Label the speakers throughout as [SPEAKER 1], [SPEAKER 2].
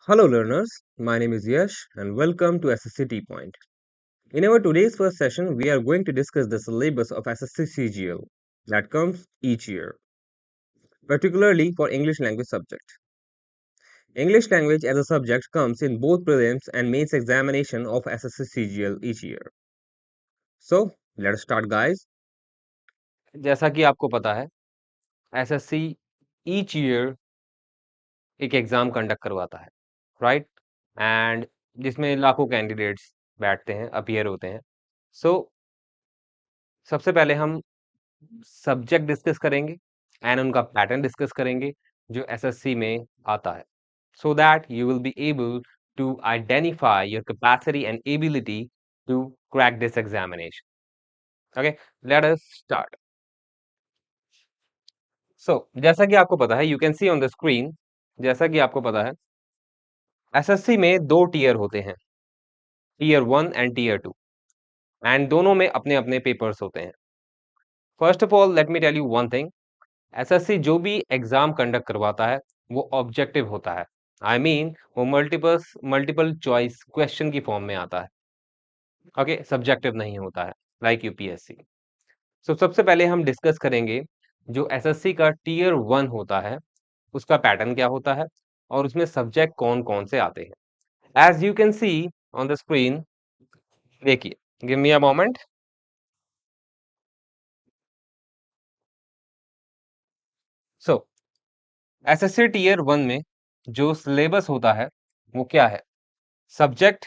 [SPEAKER 1] Hello learners, my name is Yash and welcome to SSC T Point. In our today's first session, we are going to discuss the syllabus of SSC CGL that comes each year, particularly for English language subject. English language as a subject comes in both prelims and mains examination of SSC CGL each year. So, let's start guys. जैसा कि आपको पता है, SSC each year एक exam conduct करवाता है, right? And जिसमें लाखों कैंडिडेट्स बैठते हैं, अपीयर होते हैं. सो सबसे पहले हम सब्जेक्ट डिस्कस करेंगे एंड उनका पैटर्न डिस्कस करेंगे जो एसएससी में आता है, so that you will be able to identify your capacity and ability to crack this examination. Okay, let us start. So जैसा कि आपको पता है, you can see on the screen, जैसा कि आपको पता है एसएससी में दो टीयर होते हैं, टीयर 1 एंड टीयर 2, एंड दोनों में अपने अपने पेपर्स होते हैं. First of all let me tell you one thing, SSC जो भी एग्जाम कंडक्ट करवाता है वो ऑब्जेक्टिव होता है. आई मीन वो मल्टीपल चॉइस क्वेश्चन की फॉर्म में आता है. ओके, सब्जेक्टिव नहीं होता है लाइक यूपीएससी. सो सबसे पहले हम डिस्कस करेंगे जो एसएससी का टीयर 1 होता है उसका पैटर्न क्या होता है और उसमें सब्जेक्ट कौन कौन से आते हैं. As you can see on the screen, देखिए, give me a moment. So SSC tier 1 में जो सिलेबस होता है वो क्या है, सब्जेक्ट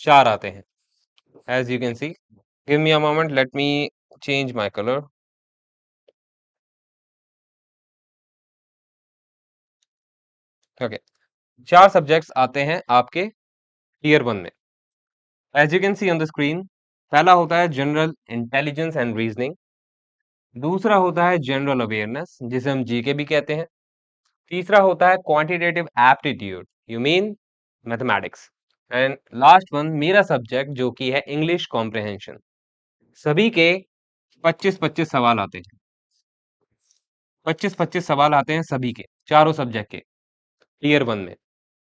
[SPEAKER 1] 4 आते हैं. As you can see, give me a moment, let me change my color. Okay, 4 subjects आते हैं आपके टीयर 1 में. As you can see on the screen, पहला होता है जनरल इंटेलिजेंस एंड रीजनिंग, दूसरा होता है जनरल अवेयरनेस जिसे हम जीके भी कहते हैं, तीसरा होता है quantitative aptitude, you mean mathematics, and last one मेरा सब्जेक्ट जो कि है इंग्लिश कॉम्प्रिहेंशन. सभी के 25-25 सवाल आते हैं, 25-25 सवाल आते हैं सभी के, चारों सब्जेक्ट के टीयर 1 में.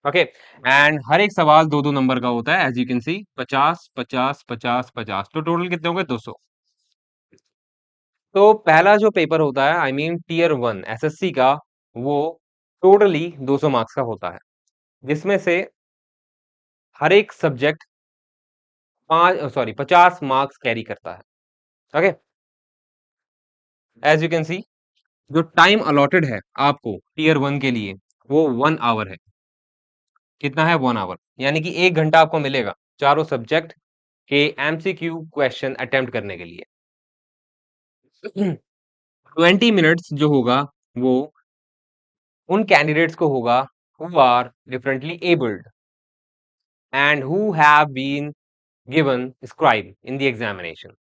[SPEAKER 1] ओके, एंड हर एक सवाल 2-2 नंबर का होता है. एज यू कैन सी 50-50-50-50, तो टोटल कितने हो गए, 200. तो पहला जो पेपर होता है, आई मीन टीयर 1 एसएससी का, वो टोटली 200 मार्क्स का होता है, जिसमें से हर एक सब्जेक्ट 50 मार्क्स कैरी करता है. Okay, as you can see जो टाइम अलॉटेड है आपको टीयर 1 के लिए वो 1 आवर है. कितना है, 1 आवर, यानी कि 1 घंटा आपको मिलेगा चारों सब्जेक्ट के एमसीक्यू क्वेश्चन अटेम्प्ट करने के लिए. 20 मिनट्स जो होगा वो उन कैंडिडेट्स को होगा who are differently abled and who have been given scribe in the examination.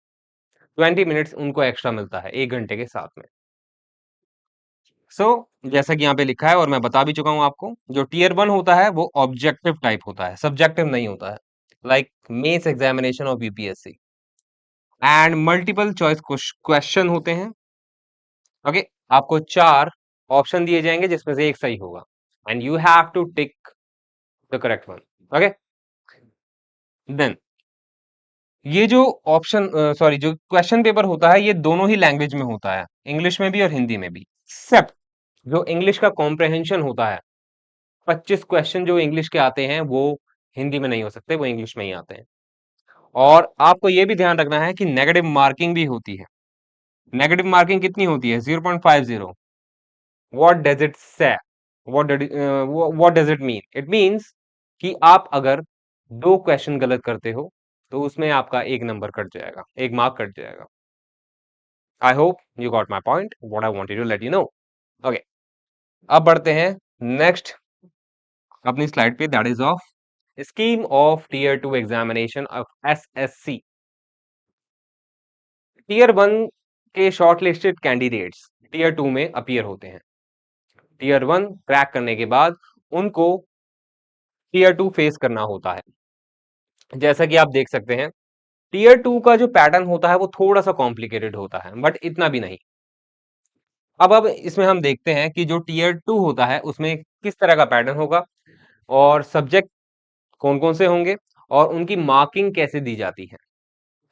[SPEAKER 1] 20 minutes उनको एक्स्ट्रा मिलता है 1 घंटे के साथ में. सो जैसा कि यहाँ पे लिखा है और मैं बता भी चुका हूं आपको, जो टीयर 1 होता है वो ऑब्जेक्टिव टाइप होता है, सब्जेक्टिव नहीं होता है, like mains examination of UPSC. And multiple choice question होते हैं. ओके, आपको 4 ऑप्शन दिए जाएंगे जिसमें से एक सही होगा and you have to tick the correct one. Okay, then ये जो जो क्वेश्चन पेपर होता है ये दोनों ही लैंग्वेज में होता है, इंग्लिश में भी और हिंदी में भी, एक्सेप्ट जो इंग्लिश का कॉम्प्रहेंशन होता है. 25 क्वेश्चन जो इंग्लिश के आते हैं वो हिंदी में नहीं हो सकते, वो इंग्लिश में ही आते हैं. और आपको ये भी ध्यान रखना है कि नेगेटिव मार्किंग भी होती है. नेगेटिव मार्किंग कितनी होती है, 0.50. व्हाट डज इट से, what does it mean, it means कि आप अगर 2 क्वेश्चन गलत करते हो तो उसमें आपका 1 नंबर कट जाएगा, 1 मार्क कट जाएगा. I hope you got my point, what I wanted to let you know. Okay, अब बढ़ते हैं नेक्स्ट अपनी स्लाइड पे, that is of scheme of tier 2 examination of SSC. Tier 1 के शॉर्टलिस्टेड कैंडिडेट्स टीयर 2 में appear होते हैं. टीयर 1 क्रैक करने के बाद उनको टीयर 2 फेस करना होता है. जैसा कि आप देख सकते हैं टीयर 2 का जो पैटर्न होता है वो थोड़ा सा कॉम्प्लिकेटेड होता है, बट इतना भी नहीं. अब इसमें हम देखते हैं कि जो टीयर 2 होता है उसमें किस तरह का पैटर्न होगा. और सब्जेक्ट कौन कौन से होंगे और उनकी मार्किंग कैसे दी जाती है।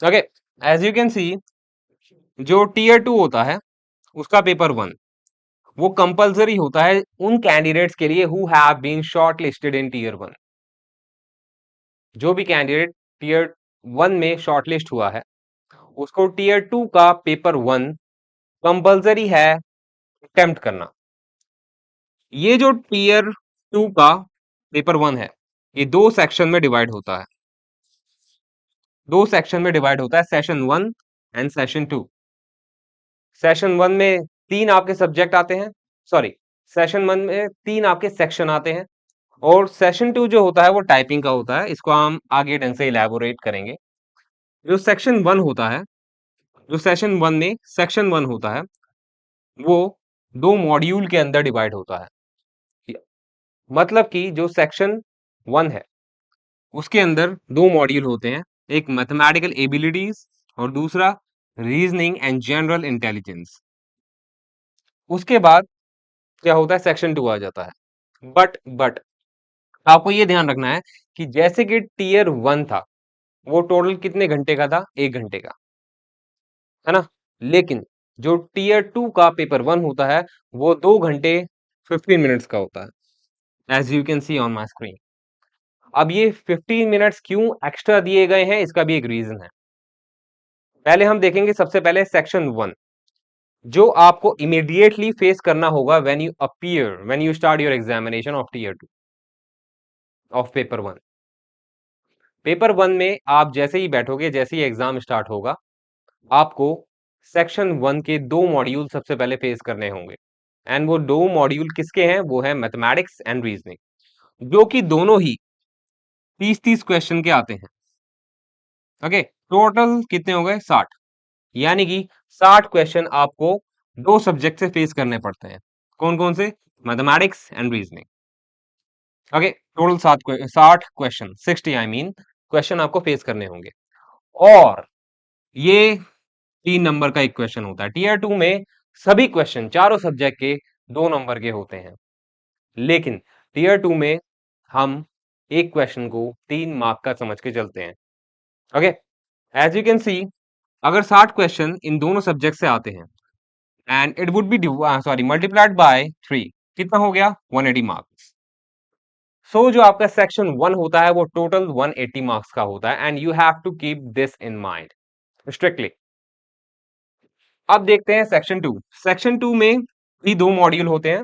[SPEAKER 1] Okay, as you can see, जो टीयर 2 होता है उसका पेपर 1 वो कंपलसरी होता है उन कैंडिडेट्स के लिए who have been shortlisted in tier 1। जो भी कैंडिडेट टीयर 1 में शॉर्टलिस्ट हुआ है उसको टीयर 2 का पेपर 1 कंपलसरी है अटेम्प्ट करना। ये जो टीयर 2 का पेपर 1 है ये दो सेक्शन में डिवाइड होता है। दो सेक्शन में डिवाइड होता है, सेशन 1 एंड सेशन 2। सेशन 1 में 3 आपके सब्जेक्ट आते हैं, सॉरी, सेशन 1 में 3 आपके सेक्शन आते हैं और सेशन 2 जो होता है वो टाइपिंग का होता है। इसको हम आगे ढंग से इलैबोरेट करेंगे। जो सेक्शन 1 होता है, जो सेशन 1 में सेक्शन 1 होता है वो 2 मॉड्यूल के अंदर डिवाइड होता है। मतलब कि जो सेक्शन 1 है उसके अंदर 2 मॉड्यूल होते हैं, एक मैथमेटिकल एबिलिटीज और दूसरा रीजनिंग एंड जनरल इंटेलिजेंस। उसके बाद क्या होता है, सेक्शन 2 आ जाता है। बट आपको ये ध्यान रखना है कि जैसे कि टीयर 1 था वो टोटल कितने घंटे का था, 1 घंटे का, है ना। लेकिन जो टीयर 2 का पेपर 1 होता है वो 2 घंटे 15 मिनट्स का होता है, as you can see on my screen. अब ये 15 मिनट्स क्यों एक्स्ट्रा दिए गए हैं, इसका भी एक रीजन है। पहले हम देखेंगे सबसे पहले सेक्शन 1 जो आपको इमीडिएटली फेस करना होगा when you start your examination of tier 2 of paper 1। Paper 1 में आप जैसे ही बैठोगे, जैसे ही एग्जाम स्टार्ट होगा, आपको सेक्शन 1 के 2 मॉड्यूल सबसे पहले फेस करने होंगे। एंड वो 2 मॉड्यूल किसके हैं, वो है मैथमेटिक्स एंड रीजनिंग, जो कि दोनों ही 30-30 क्वेश्चन के आते हैं। ओके, टोटल कितने हो गए, 60। यानी कि 60 क्वेश्चन आपको दो सब्जेक्ट से फेस करने पड़ते हैं। कौन कौन से, mathematics and reasoning. Okay, total 60 question, 60 I mean question आपको फेस करने होंगे। और ये 3 नंबर का एक क्वेश्चन होता है। टीयर 2 में सभी क्वेश्चन चारों सब्जेक्ट के 2 नंबर के होते हैं, लेकिन टीयर 2 में हम एक क्वेश्चन को 3 मार्क का समझ के चलते हैं। Okay, as you can see, अगर 60 क्वेश्चन इन दोनों सब्जेक्ट से आते हैं and it would be sorry multiplied by 3, कितना हो गया, 180 मार्क्स। सो जो आपका सेक्शन 1 होता है वो टोटल 180 मार्क्स का होता है and you have to keep this in mind strictly. अब देखते हैं सेक्शन 2। सेक्शन 2 में भी 2 मॉड्यूल होते हैं।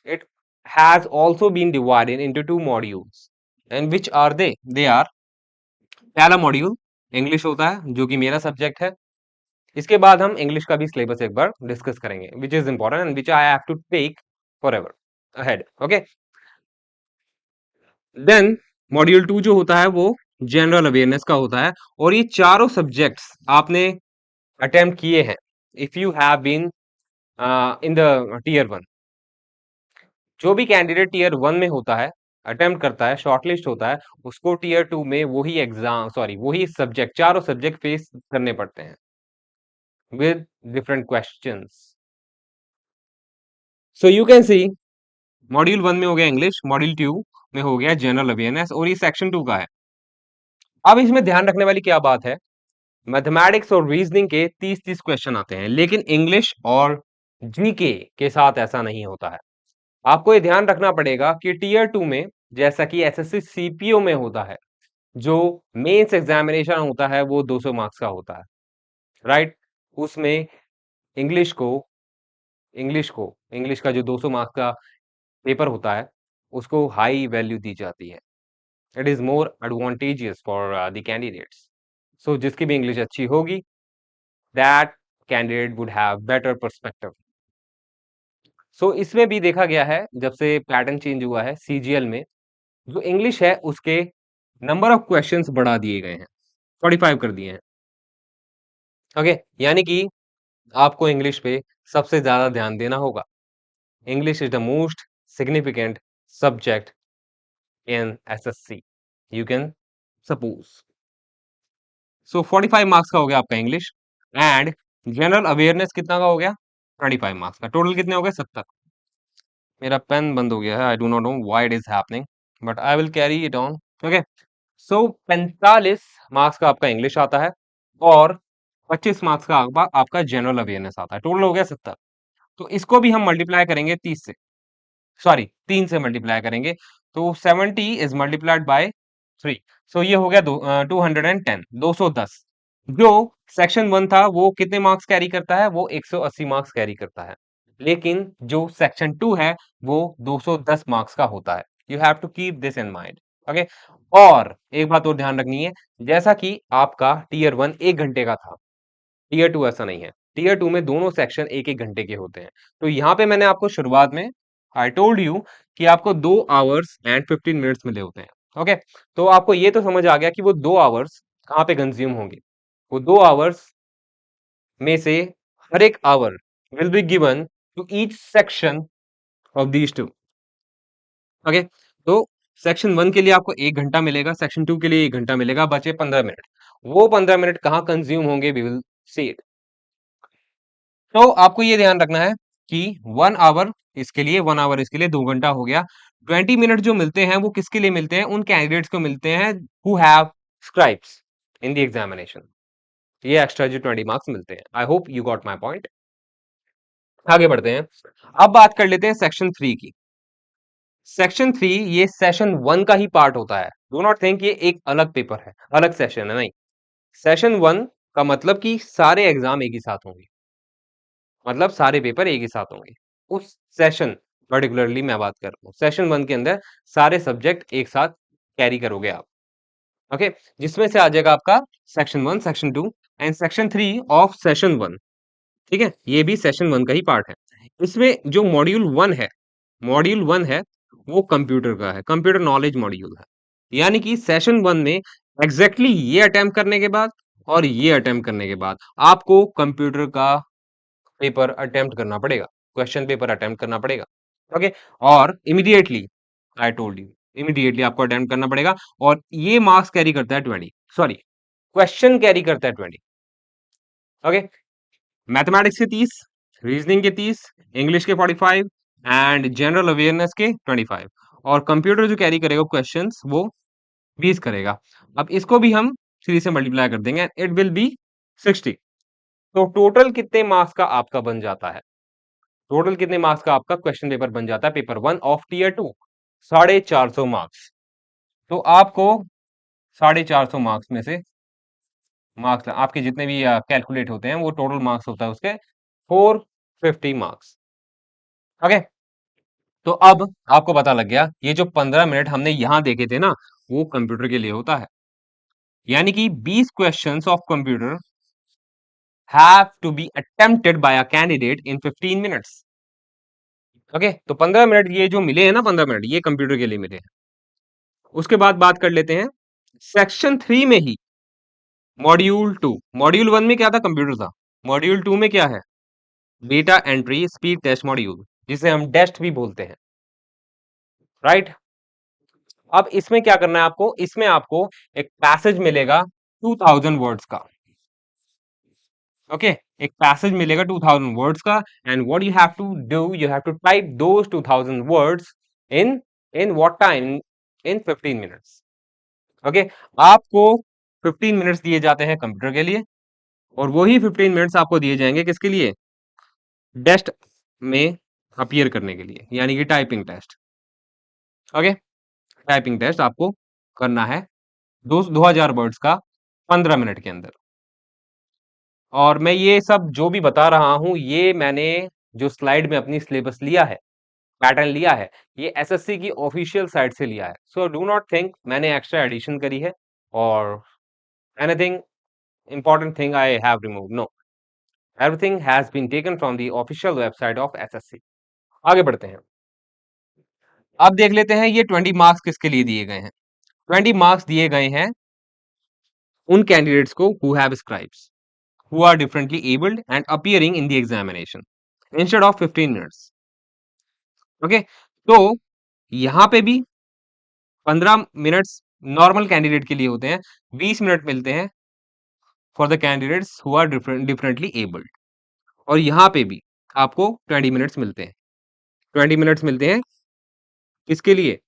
[SPEAKER 1] It has also been divided into 2 modules and which are they are, पहला मॉड्यूल इंग्लिश होता है जो कि मेरा सब्जेक्ट है। इसके बाद हम इंग्लिश का भी सिलेबस एक बार डिस्कस करेंगे, which is important and which I have to take forever ahead. Okay, then module 2 जो होता है वो जनरल अवेयरनेस का होता है और ये चारों सब्जेक्ट्स आपने अटेम्प्ट किए हैं if you have been in the tier 1। जो भी कैंडिडेट टीयर 1 में होता है, अटेम्प्ट करता है, शॉर्टलिस्ट होता है, उसको टीयर 2 में वही एग्जाम, सॉरी वही सब्जेक्ट, चारों सब्जेक्ट फेस करने पड़ते हैं with different questions. So you can C, module 1 में हो गया इंग्लिश, मॉड्यूल 2 में हो गया जनरल अवेयरनेस और ये सेक्शन 2 का है। अब इसमें ध्यान रखने वाली क्या बात है, मैथमेटिक्स और रीजनिंग के 30-30 क्वेश्चन आते हैं, लेकिन इंग्लिश और जीके के साथ ऐसा नहीं होता है। आपको ये ध्यान रखना पड़ेगा कि टीयर 2 में, जैसा कि एसएससी सीपीओ में होता है, जो मेंस एग्जामिनेशन होता है वो 200 मार्क्स का होता है, राइट। उसमें इंग्लिश को इंग्लिश का जो 200 मार्क्स का पेपर होता है उसको हाई वैल्यू दी जाती है। It is more advantageous for the candidates. So जिसकी भी इंग्लिश अच्छी होगी, that candidate would have better perspective. So इसमें भी देखा गया है, जब से पैटर्न चेंज हुआ है सीजीएल में, जो इंग्लिश है उसके नंबर ऑफ क्वेश्चंस बढ़ा दिए गए हैं, 45 कर दिए हैं। ओके, यानी कि आपको इंग्लिश पे सबसे ज्यादा ध्यान देना होगा। English is the most significant subject in SSC, you can suppose. So 45 marks का हो गया आपका इंग्लिश एंड जनरल अवेयरनेस कितना का हो गया, 25 मार्क्स का। टोटल कितने हो गए, 70। मेरा पेन बंद हो गया है, I do not know why it is happening. But I will carry it on. Okay, so 45 marks का आपका इंग्लिश आता है और 25 मार्क्स का आपका जनरल अवेयरनेस आता है, टोटल हो गया 70। तो इसको भी हम मल्टीप्लाई करेंगे 30 से, सॉरी 3 से मल्टीप्लाई करेंगे, तो 70 इज मल्टीप्लाइड बाय 3, सो ये हो गया 210, 210। जो सेक्शन 1 था वो कितने मार्क्स कैरी करता है, वो 180 मार्क्स कैरी करता है, लेकिन जो सेक्शन 2 है वो 210 मार्क्स का होता है। You have to keep this in mind. Okay, और एक बात और ध्यान रखनी है, जैसा कि आपका टीयर 1 1 घंटे का था, टीयर 2 ऐसा नहीं है। टीयर 2 में दोनों सेक्शन 1-1 घंटे के होते हैं। तो यहाँ पे मैंने आपको शुरुआत में आई टोल्ड यू कि आपको 2 आवर्स एंड 15 मिनट्स मिले होते हैं। ओके, तो आपको ये तो समझ आ गया कि वो 2 आवर्स कहाँ पे कंज्यूम होंगे। वो 2 आवर्स में से हर एक hour will be given to each section of these two. Okay, तो सेक्शन 1 के लिए आपको 1 घंटा मिलेगा, सेक्शन 2 के लिए 1 घंटा मिलेगा, बचे 15 मिनट। वो 15 मिनट कहाँ कंज्यूम होंगे, वी विल सी इट। तो आपको ये ध्यान रखना है कि 1 आवर इसके लिए, 1 आवर इसके लिए, 2 घंटा हो गया। 20 मिनट जो मिलते हैं वो किसके लिए मिलते हैं, उन कैंडिडेट्स को मिलते हैं who have scribes in the examination. ये एक्स्ट्रा जो 20 मार्क्स मिलते हैं। आई hope you got my point. आगे बढ़ते हैं, अब बात कर लेते हैं सेक्शन 3 की। सेक्शन 3 ये सेशन 1 का ही पार्ट होता है। डू नॉट थिंक ये एक अलग पेपर है, अलग सेशन है, नहीं। सेशन 1 का मतलब कि सारे एग्जाम एक ही साथ होंगे, मतलब सारे पेपर एक ही साथ होंगे। उस सेशन पर्टिकुलरली मैं बात कर रहा हूँ, सेशन 1 के अंदर सारे सब्जेक्ट एक साथ कैरी करोगे आप। ओके, जिसमें से आ जाएगा आपका section 1, section 2 and section 3 of session 1। ठीक है, ये भी सेशन 1 का ही पार्ट है। इसमें जो मॉड्यूल 1 है, मॉड्यूल 1 है वो कंप्यूटर का है, कंप्यूटर नॉलेज मॉड्यूल है। यानी कि सेशन 1 में एग्जैक्टली ये अटेम्प्ट करने के बाद और ये अटेम्प्ट करने के बाद आपको कंप्यूटर का पेपर अटेम्प्ट करना पड़ेगा, क्वेश्चन पेपर अटेम्प्ट करना पड़ेगा। ओके, और immediately I told you, immediately आपको अटेम्प्ट करना पड़ेगा, और ये मार्क्स कैरी करता है 20, सॉरी क्वेश्चन कैरी करता है 20। ओके, मैथमेटिक्स के 30, रीजनिंग के 30, इंग्लिश के 45 एंड जनरल अवेयरनेस के 25, और कंप्यूटर जो कैरी करेगा क्वेश्चंस वो 20 करेगा। अब इसको भी हम 3 से मल्टीप्लाई कर देंगे, इट विल बी 60। तो टोटल कितने मार्क्स का आपका बन जाता है, टोटल कितने मार्क्स का आपका क्वेश्चन पेपर बन जाता है, पेपर 1 ऑफ टीयर 2, 450 मार्क्स। तो आपको 450 मार्क्स में से मार्क्स आपके जितने भी कैलकुलेट होते हैं वो टोटल मार्क्स होता है उसके 450 मार्क्स। ओके, तो अब आपको पता लग गया ये जो 15 मिनट हमने यहां देखे थे ना, वो कंप्यूटर के लिए होता है। यानी कि 20 questions of computer have to be attempted by a candidate in 15 minutes. Okay, तो 15 मिनट ये जो मिले हैं ना, 15 मिनट ये कंप्यूटर के लिए मिले हैं। उसके बाद बात कर लेते हैं सेक्शन 3 में ही मॉड्यूल 2। मॉड्यूल 1 में क्या था, कंप्यूटर था। मॉड्यूल 2 में क्या है, data entry speed test module, जिसे हम डेस्ट भी बोलते हैं, राइट। अब इसमें क्या करना है आपको, इसमें आपको एक पैसेज मिलेगा 2000 वर्ड्स का। ओके, एक पैसेज मिलेगा 2000 वर्ड्स का, and what you have to do, you have to type those 2000 words in in what time, in 15 minutes. Okay, आपको 15 मिनट्स दिए जाते हैं कंप्यूटर के लिए, और वही 15 मिनट्स आपको दिए जाएंगे किसके लिए, टेस्ट में अपीयर करने के लिए, यानी कि typing test. Okay, typing test आपको करना है 2000 वर्ड्स का 15 मिनट के अंदर। और मैं ये सब जो भी बता रहा हूं, ये मैंने जो स्लाइड में अपनी सिलेबस लिया है, पैटर्न लिया है, ये एसएससी की ऑफिशियल साइट से लिया है। सो डू नॉट थिंक मैंने एक्स्ट्रा एडिशन करी है और anything important thing I have remove, no, everything has been taken from the official website of SSC. आगे बढ़ते हैं, अब देख लेते हैं ये 20 मार्क्स किसके लिए दिए गए हैं। 20 मार्क्स दिए गए हैं उन कैंडिडेट्स को who have scribes, who are differently abled and appearing in the examination instead of 15 minutes. Okay, तो यहां पे भी 15 मिनट्स नॉर्मल कैंडिडेट के लिए होते हैं, 20 मिनट मिलते हैं for the candidates who are differently abled, और यहां पे भी आपको 20 मिनट्स मिलते हैं। 20 मिनट्स मिलते हैं किसके लिए,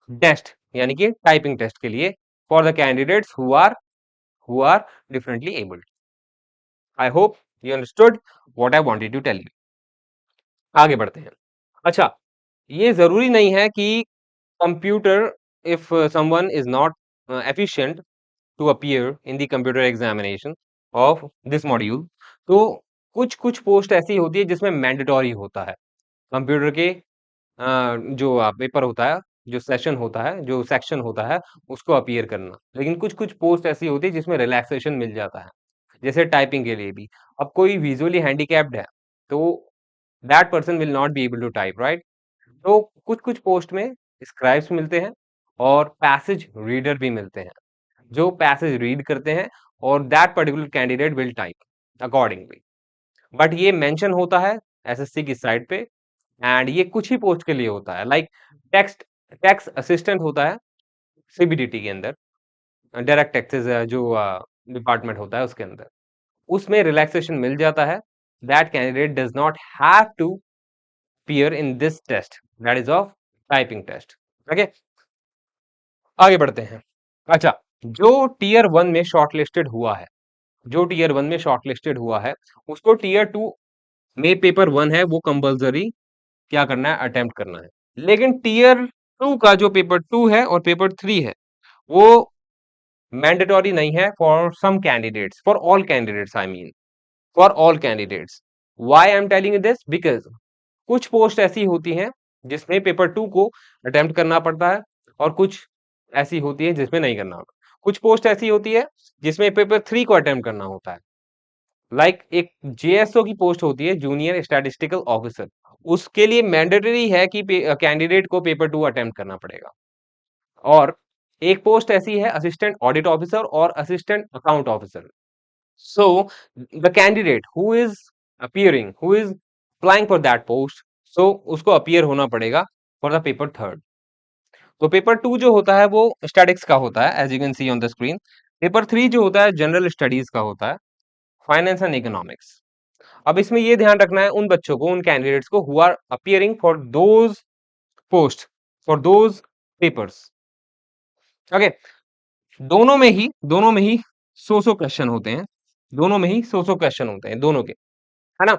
[SPEAKER 1] टेस्ट यानी कि टाइपिंग टेस्ट के लिए for the candidates who are differently abled. I hope you understood what I wanted to tell you. आगे बढ़ते हैं। अच्छा, ये जरूरी नहीं है कि computer, if someone is not efficient to appear in the computer examination of this module, तो कुछ कुछ पोस्ट ऐसी होती है जिसमें मैंडेटरी होता है कंप्यूटर के जो पेपर होता है, जो सेशन होता है, जो सेक्शन होता है, उसको अपीयर करना। लेकिन कुछ कुछ पोस्ट ऐसी होती है जिसमें रिलैक्सेशन मिल जाता है, जैसे टाइपिंग के लिए भी। अब कोई विजुअली हैंडीकैप्ड है तो that person will not be able to type, right? तो कुछ कुछ पोस्ट में स्क्राइब्स मिलते हैं और पैसेज रीडर भी मिलते हैं, जो पैसेज रीड करते हैं और that particular candidate will type accordingly. But ये मेंशन होता है एसएससी की साइट पे, एंड ये कुछ ही पोस्ट के लिए होता है, लाइक टेक्स्ट टैक्स असिस्टेंट होता है सीबीडीटी के अंदर, डायरेक्ट टैक्सेस जो डिपार्टमेंट होता है उसके अंदर, उसमें रिलैक्सेशन मिल जाता है। That candidate does not have to appear in this test, that is of typing test। ओके, आगे बढ़ते हैं। अच्छा, जो टीयर 1 में शॉर्टलिस्टेड हुआ है, जो टीयर 1 में शॉर्टलिस्टेड हुआ है, उसको टीयर 2 में पेपर 1 है वो कंपलसरी क्या करना है, अटेम्प्ट करना है। लेकिन टीयर 2 का जो पेपर 2 है और पेपर 3 है, वो मैंडेटरी नहीं है for some candidates, for all candidates, I mean for all candidates. Why I am telling this, because कुछ पोस्ट ऐसी होती हैं जिसमें पेपर 2 को अटेम्प्ट करना पड़ता है और कुछ ऐसी होती है जिसमें नहीं करना होता। कुछ पोस्ट ऐसी होती है जिसमें पेपर 3 को अटेम्प्ट करना होता है, लाइक एक जेएसओ की पोस्ट होती है, जूनियर स्टैटिस्टिकल ऑफिसर, उसके लिए मैंडेटरी है कि कैंडिडेट को पेपर 2 अटेम्प्ट करना पड़ेगा। और एक पोस्ट ऐसी है असिस्टेंट ऑडिट ऑफिसर और assistant account officer. So the candidate who is appearing, who is applying for that post, so उसको appear होना पड़ेगा for the paper 3rd। तो पेपर 2 जो होता है वो स्टैटिक्स का होता है, as you can see on the screen। Paper 3 जो होता है जनरल स्टडीज का होता है, फाइनेंस एंड इकोनॉमिक्स। अब इसमें ये ध्यान रखना है उन बच्चों को, उन कैंडिडेट्स को who are appearing for those post, for those papers। Okay, दोनों में ही 100 क्वेश्चन होते हैं, दोनों में ही 100 क्वेश्चन होते हैं दोनों के, है ना?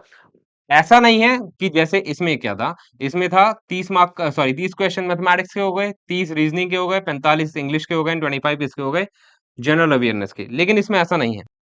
[SPEAKER 1] ऐसा नहीं है कि जैसे इसमें क्या था, इसमें था 30 मार्क का, सॉरी 30 क्वेश्चन मैथमेटिक्स के हो गए, 30 रीजनिंग के हो गए, 45 इंग्लिश के हो गए, 25 इसके हो गए जनरल अवेयरनेस के। लेकिन इसमें ऐसा नहीं है।